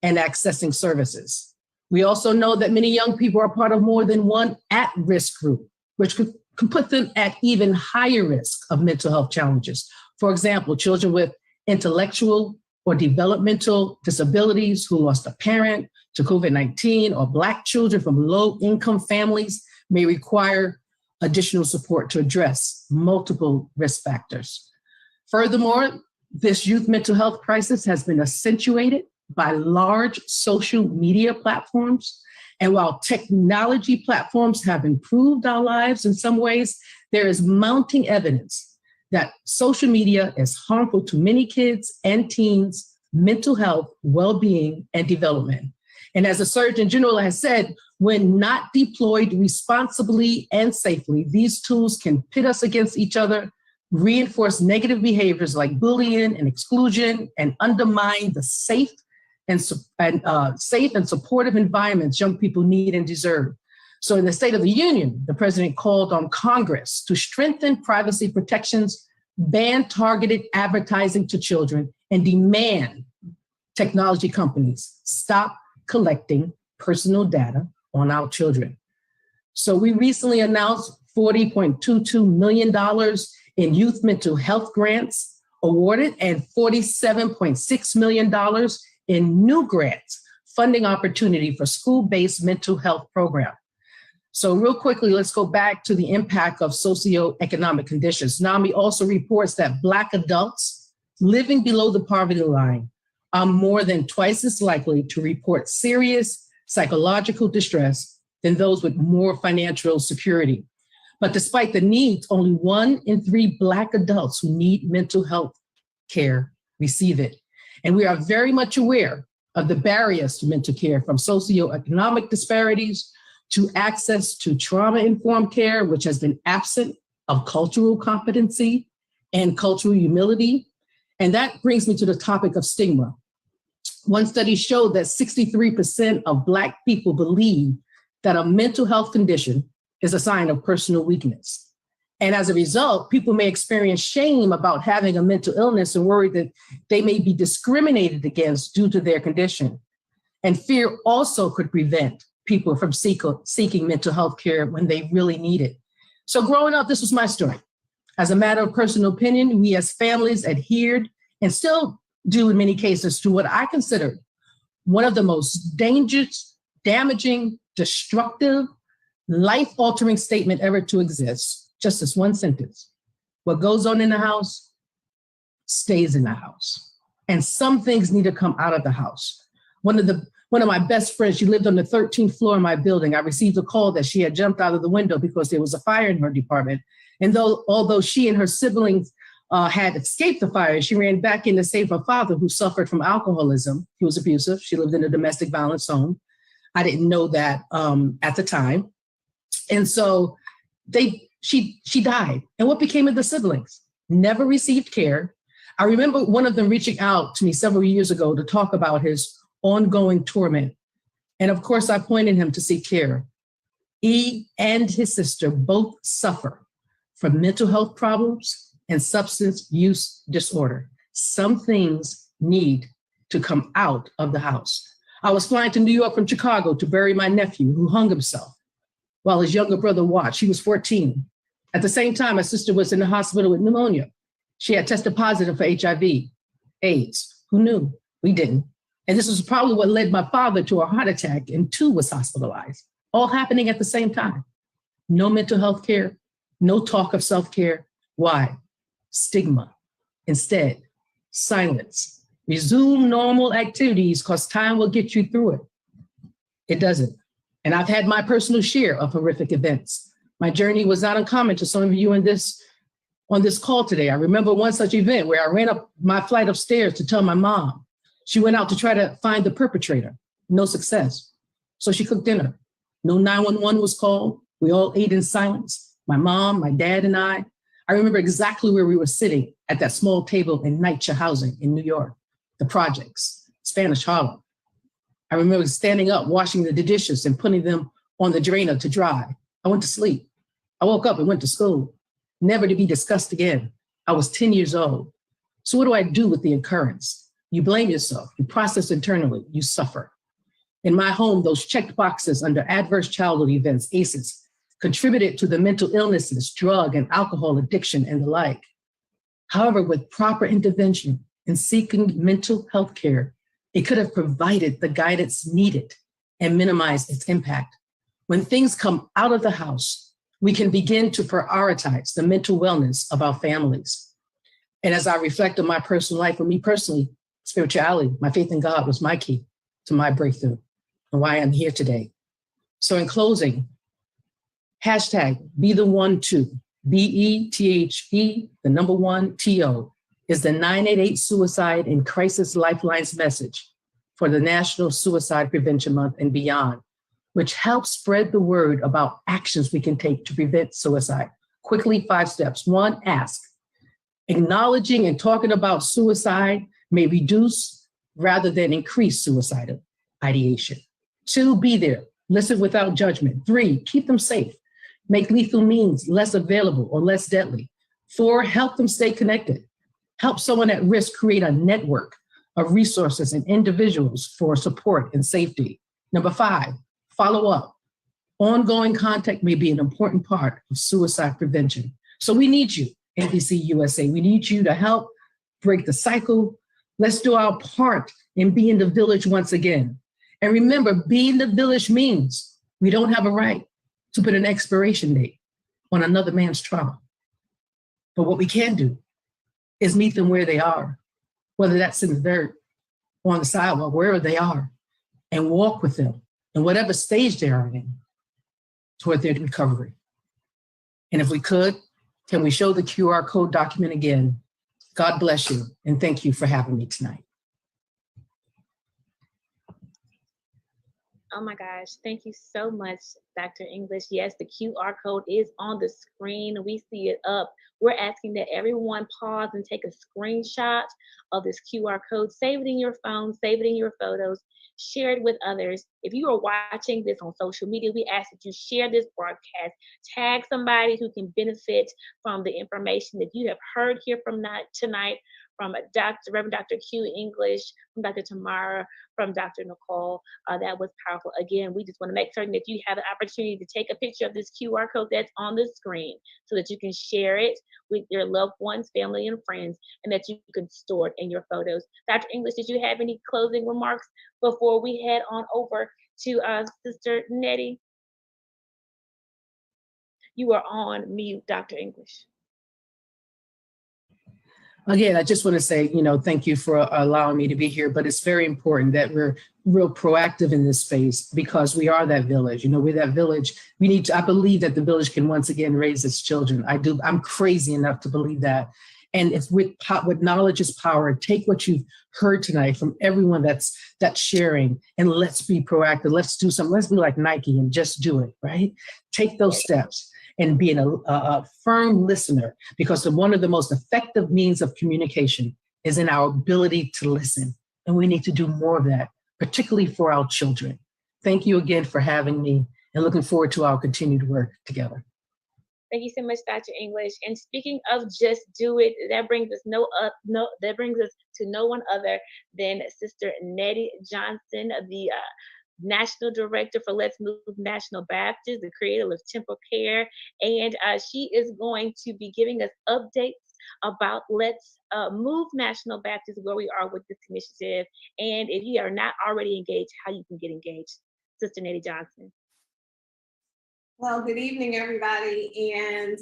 and accessing services. We also know that many young people are part of more than one at-risk group, which can put them at even higher risk of mental health challenges. For example, children with intellectual or developmental disabilities who lost a parent to COVID-19, or Black children from low-income families may require additional support to address multiple risk factors. Furthermore, this youth mental health crisis has been accentuated by large social media platforms. And while technology platforms have improved our lives in some ways, there is mounting evidence that social media is harmful to many kids and teens' mental health, well-being, and development. And as the Surgeon General has said, when not deployed responsibly and safely, these tools can pit us against each other, reinforce negative behaviors like bullying and exclusion, and undermine the safe and supportive environments young people need and deserve. So in the State of the Union, the president called on Congress to strengthen privacy protections, ban targeted advertising to children, and demand technology companies stop collecting personal data on our children. So we recently announced $40.22 million in youth mental health grants awarded and $47.6 million in new grants funding opportunity for school-based mental health program. So real quickly, let's go back to the impact of socioeconomic conditions. NAMI also reports that Black adults living below the poverty line are more than twice as likely to report serious psychological distress than those with more financial security. But despite the needs, only 1 in 3 Black adults who need mental health care receive it. And we are very much aware of the barriers to mental care, from socioeconomic disparities to access to trauma-informed care, which has been absent of cultural competency and cultural humility. And that brings me to the topic of stigma. One study showed that 63% of Black people believe that a mental health condition is a sign of personal weakness. And as a result, people may experience shame about having a mental illness and worry that they may be discriminated against due to their condition. And fear also could prevent people from seeking mental health care when they really need it. So growing up, this was my story. As a matter of personal opinion, we as families adhered and still do in many cases to what I consider one of the most dangerous, damaging, destructive, life-altering statement ever to exist. Just this one sentence. What goes on in the house stays in the house. And some things need to come out of the house. One of my best friends, she lived on the 13th floor of my building. I received a call that she had jumped out of the window because there was a fire in her department. And although she and her siblings had escaped the fire, she ran back in to save her father, who suffered from alcoholism. He was abusive. She lived in a domestic violence home. I didn't know that at the time. And so she died. And what became of the siblings? Never received care. I remember one of them reaching out to me several years ago to talk about his ongoing torment. And of course, I pointed him to seek care. He and his sister both suffer from mental health problems and substance use disorder. Some things need to come out of the house. I was flying to New York from Chicago to bury my nephew who hung himself while his younger brother watched. He was 14. At the same time, my sister was in the hospital with pneumonia. She had tested positive for HIV, AIDS. Who knew? We didn't. And this was probably what led my father to a heart attack, and too was hospitalized, all happening at the same time. No mental health care, no talk of self-care. Why? Stigma. Instead, silence. Resume normal activities because time will get you through it. It doesn't. And I've had my personal share of horrific events. My journey was not uncommon to some of you on this call today. I remember one such event where I ran up my flight of stairs to tell my mom. She went out to try to find the perpetrator. No success. So she cooked dinner. No 911 was called. We all ate in silence. My mom, my dad, and I. I remember exactly where we were sitting at that small table in NYCHA housing in New York, the projects, Spanish Harlem. I remember standing up, washing the dishes and putting them on the drainer to dry. I went to sleep. I woke up and went to school, never to be discussed again. I was 10 years old. So what do I do with the occurrence? You blame yourself, you process internally, you suffer. In my home, those checked boxes under adverse childhood events, ACEs, contributed to the mental illnesses, drug and alcohol addiction, and the like. However, with proper intervention and seeking mental health care, it could have provided the guidance needed and minimized its impact. When things come out of the house, we can begin to prioritize the mental wellness of our families. And as I reflect on my personal life, for me personally, spirituality, my faith in God was my key to my breakthrough and why I'm here today. So in closing, hashtag be the one to, BETHE, the number one TO, is the 988 Suicide and Crisis Lifelines message for the National Suicide Prevention Month and beyond, which helps spread the word about actions we can take to prevent suicide. Quickly, 5 steps. 1, ask. Acknowledging and talking about suicide may reduce rather than increase suicidal ideation. 2, be there. Listen without judgment. 3, keep them safe. Make lethal means less available or less deadly. 4, help them stay connected. Help someone at risk create a network of resources and individuals for support and safety. Number 5, follow up. Ongoing contact may be an important part of suicide prevention. So we need you, NBC USA. We need you to help break the cycle. Let's do our part in being the village once again. And remember, being the village means we don't have a right to put an expiration date on another man's trauma. But what we can do is meet them where they are, whether that's in the dirt, or on the sidewalk, wherever they are, and walk with them in whatever stage they are in toward their recovery. And if we could, can we show the QR code document again? God bless you, and thank you for having me tonight. Oh my gosh, thank you so much, Dr. English. Yes, the QR code is on the screen. We see it up. We're asking that everyone pause and take a screenshot of this QR code. Save it in your phone, save it in your photos, share it with others. If you are watching this on social media, we ask that you share this broadcast, tag somebody who can benefit from the information that you have heard here from tonight, from Reverend Dr. Q English, from Dr. Tamara, from Dr. Nicole. That was powerful. Again, we just want to make certain that you have the opportunity to take a picture of this QR code that's on the screen so that you can share it with your loved ones, family, and friends, and that you can store it in your photos. Dr. English, did you have any closing remarks before we head on over to Sister Nettie? You are on mute, Dr. English. Again, I just want to say, thank you for allowing me to be here, but it's very important that we're real proactive in this space because we are that village. We're that village. I believe that the village can once again raise its children. I'm crazy enough to believe that. And if with knowledge is power, take what you've heard tonight from everyone that's sharing, and let's be proactive. Let's do something. Let's be like Nike and just do it, right? Take those steps and being a firm listener, because one of the most effective means of communication is in our ability to listen. And we need to do more of that, particularly for our children. Thank you again for having me, and looking forward to our continued work together. Thank you so much, Dr. English. And speaking of just do it, that brings us to no one other than Sister Nettie Johnson, the National Director for Let's Move National Baptist, the creator of Temporal Care. And she is going to be giving us updates about Let's Move National Baptist, where we are with this initiative. And if you are not already engaged, how you can get engaged. Sister Nettie Johnson. Well, good evening, everybody. And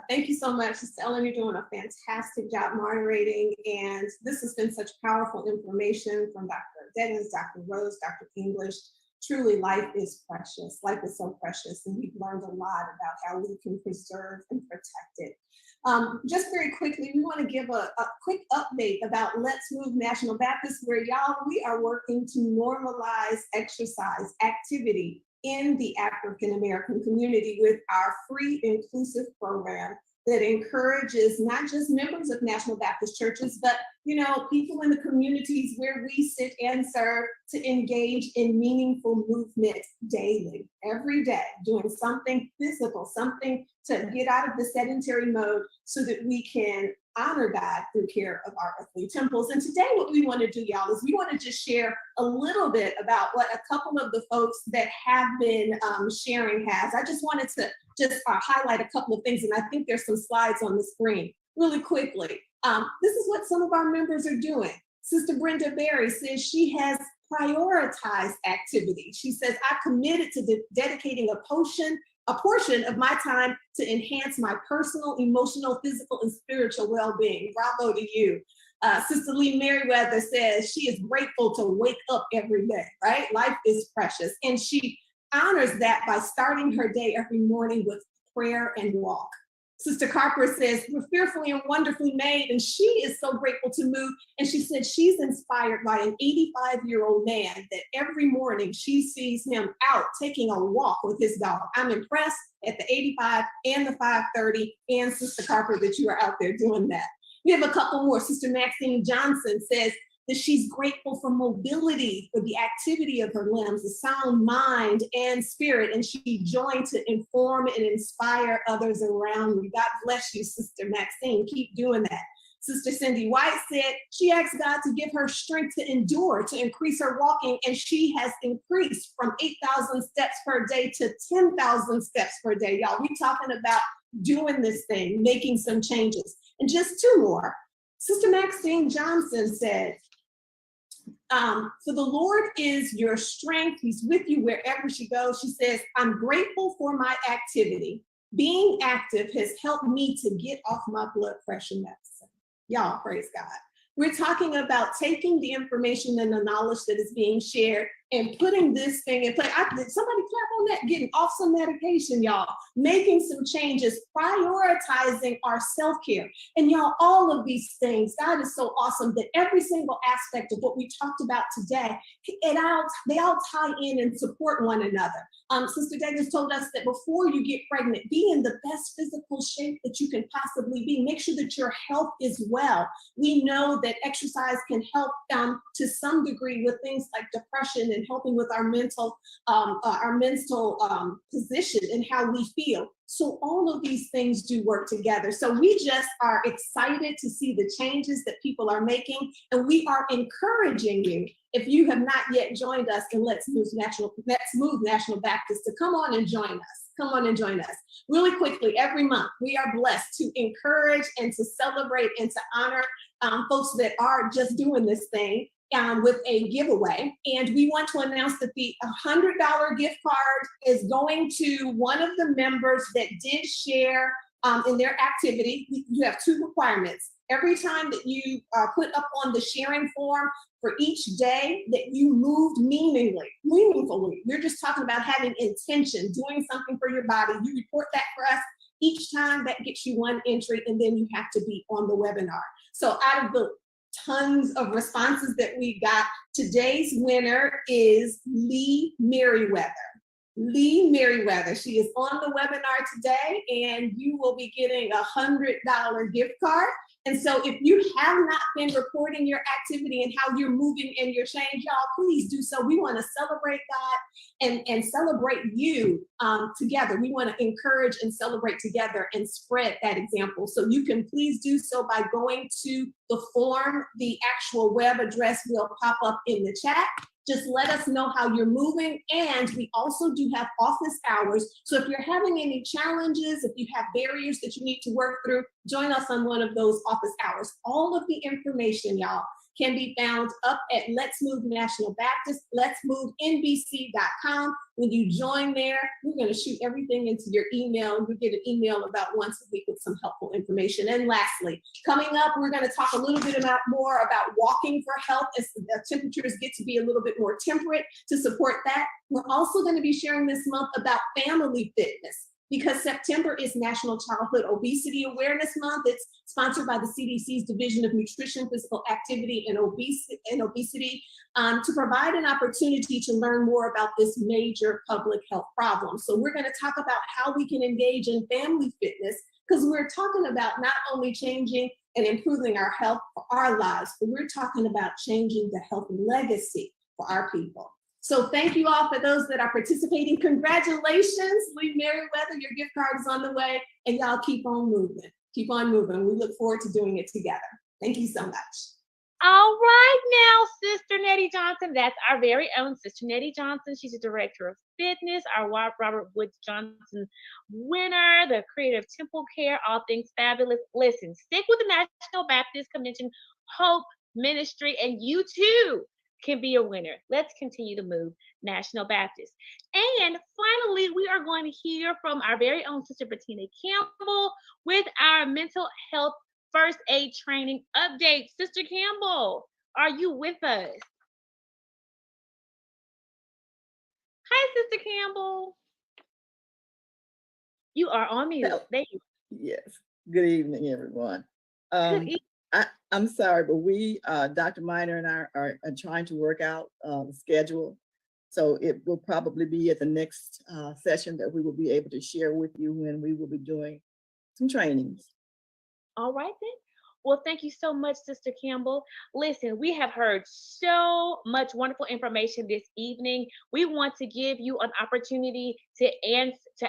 thank you so much. Sister Ellen, you're doing a fantastic job moderating. And this has been such powerful information from Dr. Dennis, Dr. Rose, Dr. English. Truly, life is precious. Life is so precious. And we've learned a lot about how we can preserve and protect it. Just very quickly, we want to give a quick update about Let's Move National Baptist, where we are working to normalize exercise activity in the African American community with our free inclusive program that encourages not just members of National Baptist churches, but people in the communities where we sit and serve to engage in meaningful movement daily, every day, doing something physical, something to get out of the sedentary mode so that we can honor God through care of our earthly temples. And today what we want to do, y'all, is we want to just share a little bit about what a couple of the folks that have been sharing has. I just wanted to highlight a couple of things, and I think there's some slides on the screen really quickly. This is what some of our members are doing. Sister Brenda Berry says she has prioritized activity. She says, I committed to dedicating a portion of my time to enhance my personal, emotional, physical, and spiritual well-being. Bravo to you. Sister Lee Merriweather says she is grateful to wake up every day, right? Life is precious. And she honors that by starting her day every morning with prayer and walk. Sister Carper says, we're fearfully and wonderfully made, and she is so grateful to move. And she said she's inspired by an 85-year-old man that every morning she sees him out taking a walk with his dog. I'm impressed at the 85 and the 530, and Sister Carper, that you are out there doing that. We have a couple more. Sister Maxine Johnson says that she's grateful for mobility, for the activity of her limbs, a sound mind and spirit, and she joined to inform and inspire others around you. God bless you, Sister Maxine. Keep doing that. Sister Cindy White said she asked God to give her strength to endure, to increase her walking, and she has increased from 8,000 steps per day to 10,000 steps per day. Y'all, we talking about doing this thing, making some changes. And just two more. Sister Maxine Johnson said, for the Lord is your strength. He's with you wherever she goes. She says, I'm grateful for my activity. Being active has helped me to get off my blood pressure medicine. Y'all, praise God. We're talking about taking the information and the knowledge that is being shared and putting this thing in place. Somebody clap on that, getting off some medication, y'all, making some changes, prioritizing our self-care. And y'all, all of these things, God is so awesome that every single aspect of what we talked about today, they all tie in and support one another. Sister Davis told us that before you get pregnant, be in the best physical shape that you can possibly be. Make sure that your health is well. We know that exercise can help to some degree with things like depression and and helping with our mental position and how we feel. So all of these things do work together. So we just are excited to see the changes that people are making, and we are encouraging you, if you have not yet joined us in Let's Move National Baptist, to come on and join us. Come on and join us. Really quickly, every month, we are blessed to encourage and to celebrate and to honor folks that are just doing this thing with a giveaway. And we want to announce that the $100 gift card is going to one of the members that did share in their activity. You have two requirements. Every time that you put up on the sharing form for each day that you moved meaningfully, we're just talking about having intention, doing something for your body. You report that for us each time. That gets you one entry, and then you have to be on the webinar. So out of the tons of responses that we got, today's winner is Lee Merriweather. Lee Merriweather, she is on the webinar today, and you will be getting a $100 gift card. And so if you have not been reporting your activity and how you're moving in your change, y'all, please do so. We want to celebrate God and celebrate you together. We want to encourage and celebrate together and spread that example. So you can please do so by going to the form. The actual web address will pop up in the chat. Just let us know how you're moving. And we also do have office hours. So if you're having any challenges, if you have barriers that you need to work through, join us on one of those office hours. All of the information, y'all, can be found up at Let's Move National Baptist, letsmovenbc.com. When you join there, we're going to shoot everything into your email. You get an email about once a week with some helpful information. And lastly, coming up, we're going to talk a little bit more about walking for health as the temperatures get to be a little bit more temperate to support that. We're also going to be sharing this month about family fitness, because September is National Childhood Obesity Awareness Month. It's sponsored by the CDC's Division of Nutrition, Physical Activity, and Obesity to provide an opportunity to learn more about this major public health problem. So we're going to talk about how we can engage in family fitness, because we're talking about not only changing and improving our health for our lives, but we're talking about changing the health legacy for our people. So thank you all for those that are participating. Congratulations, Lee Merriweather, your gift card is on the way, and y'all keep on moving. Keep on moving. We look forward to doing it together. Thank you so much. All right now, Sister Nettie Johnson, that's our very own Sister Nettie Johnson. She's the Director of Fitness, our Robert Woods Johnson winner, the creator of Temple Care, All Things Fabulous. Listen, stick with the National Baptist Convention Hope Ministry, and you too can be a winner. Let's continue to move National Baptist. And finally, we are going to hear from our very own Sister Bettina Campbell with our mental health first aid training update. Sister Campbell, are you with us? Hi, Sister Campbell. You are on mute. There you are. Yes. Good evening, everyone. Good evening. I'm sorry, but we, Dr. Miner and I are trying to work out the schedule. So it will probably be at the next session that we will be able to share with you when we will be doing some trainings. All right then. Well, thank you so much, Sister Campbell. Listen, we have heard so much wonderful information this evening. We want to give you an opportunity to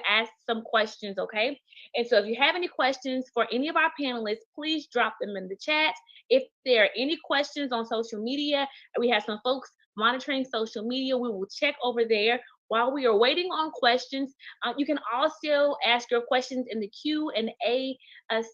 ask some questions, okay? And so if you have any questions for any of our panelists, please drop them in the chat. If there are any questions on social media, we have some folks monitoring social media. We will check over there. While we are waiting on questions, you can also ask your questions in the Q&A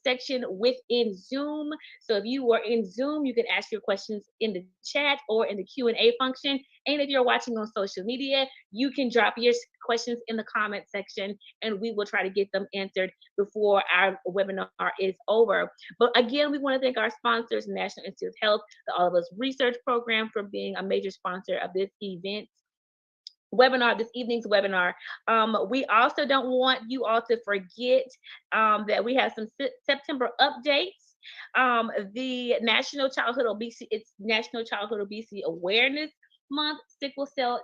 section within Zoom. So if you are in Zoom, you can ask your questions in the chat or in the Q&A function. And if you're watching on social media, you can drop your questions in the comment section, and we will try to get them answered before our webinar is over. But again, we want to thank our sponsors, National Institute of Health, the All of Us Research Program, for being a major sponsor of this this evening's webinar. We also don't want you all to forget that we have some September updates. The National Childhood Obesity Awareness Month, Sickle Cell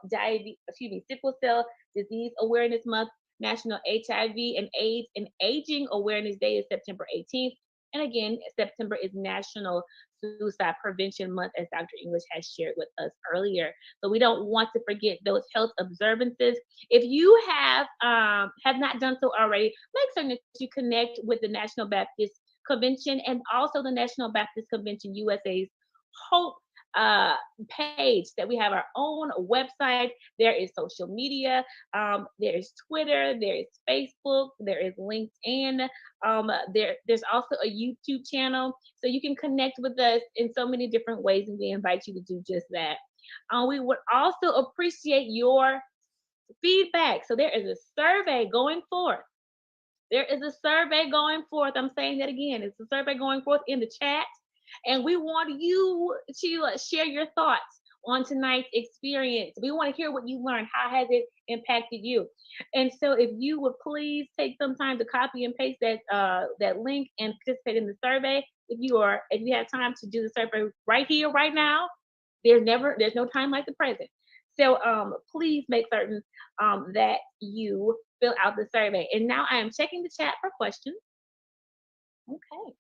Disease Awareness Month, National HIV and AIDS and Aging Awareness Day is September 18th, And again, September is National Suicide Prevention Month, as Dr. English has shared with us earlier. So we don't want to forget those health observances. If you have not done so already, make certain that you connect with the National Baptist Convention and also the National Baptist Convention USA's Hope page, that we have our own website. There is social media, there is Twitter, there is Facebook, there is LinkedIn, there's also a YouTube channel, so you can connect with us in so many different ways, and we invite you to do just that. We would also appreciate your feedback. So there is a survey going forth. I'm saying that again. It's a survey going forth in the chat. And we want you to share your thoughts on tonight's experience. We want to hear what you learned. How has it impacted you? And so if you would please take some time to copy and paste that link and participate in the survey. If you have time to do the survey right here, right now, there's no time like the present. So please make certain that you fill out the survey. And now I am checking the chat for questions. Okay.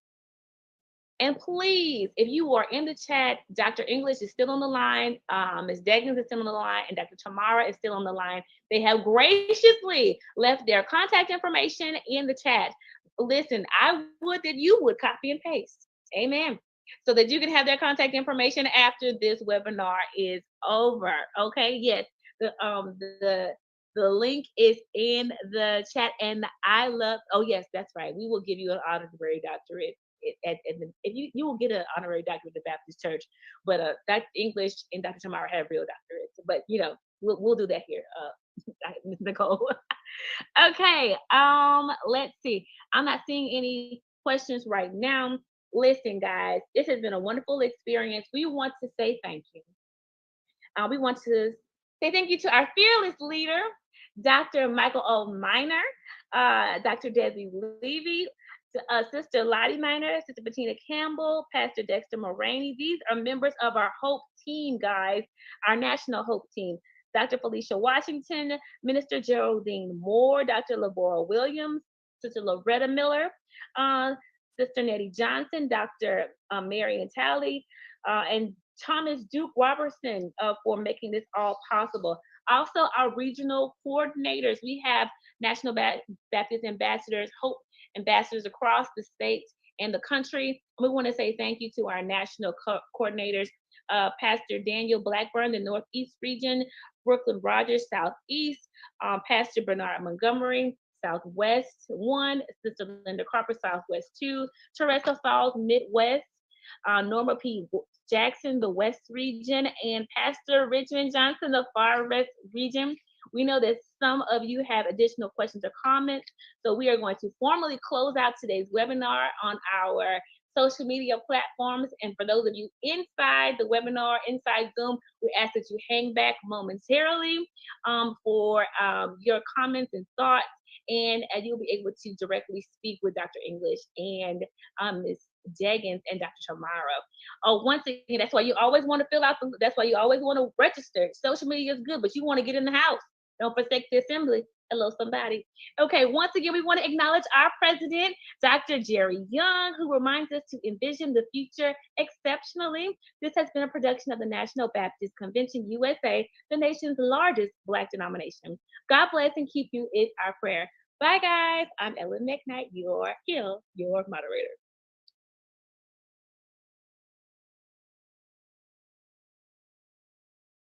And please, if you are in the chat, Dr. English is still on the line, Ms. Deggins is still on the line, and Dr. Tamara is still on the line. They have graciously left their contact information in the chat. Listen, I would that you would copy and paste. Amen. So that you can have their contact information after this webinar is over. Okay, yes. The link is in the chat, and oh yes, that's right. We will give you an honorary doctorate. If you will get an honorary doctorate at the Baptist Church, but Dr. English and Dr. Tamara have real doctorates. But we'll do that here, Ms. Nicole. Okay, let's see. I'm not seeing any questions right now. Listen, guys, this has been a wonderful experience. We want to say thank you. We want to say thank you to our fearless leader, Dr. Michael O. Minor, Dr. Debbie Levy, Sister Lottie Minor, Sister Bettina Campbell, Pastor Dexter Mulroney. These are members of our Hope team, guys, our National Hope team. Dr. Felicia Washington, Minister Geraldine Moore, Dr. Labora Williams, Sister Loretta Miller, Sister Nettie Johnson, Dr. Marion Talley, and Thomas Duke Robertson for making this all possible. Also, our regional coordinators. We have National Baptist ambassadors, Hope ambassadors across the state and the country. We want to say thank you to our national coordinators, Pastor Daniel Blackburn, the Northeast region, Brooklyn Rogers, Southeast, Pastor Bernard Montgomery, Southwest 1, Sister Linda Carper, Southwest 2, Teresa Falls, Midwest, Norma P. Jackson, the West region, and Pastor Richmond Johnson, the Far West region. We know that some of you have additional questions or comments, so we are going to formally close out today's webinar on our social media platforms. And for those of you inside the webinar, inside Zoom, we ask that you hang back momentarily for your comments and thoughts, and you'll be able to directly speak with Dr. English and Ms. Deggins and Dr. Tamara. Once again, that's why you always want to fill out that's why you always want to register. Social media is good, but you want to get in the house. Don't forsake the assembly. Hello, somebody. Okay, once again, we want to acknowledge our president, Dr. Jerry Young, who reminds us to envision the future exceptionally. This has been a production of the National Baptist Convention USA, the nation's largest Black denomination. God bless and keep you is our prayer. Bye, guys. I'm Ellen McKnight, your moderator.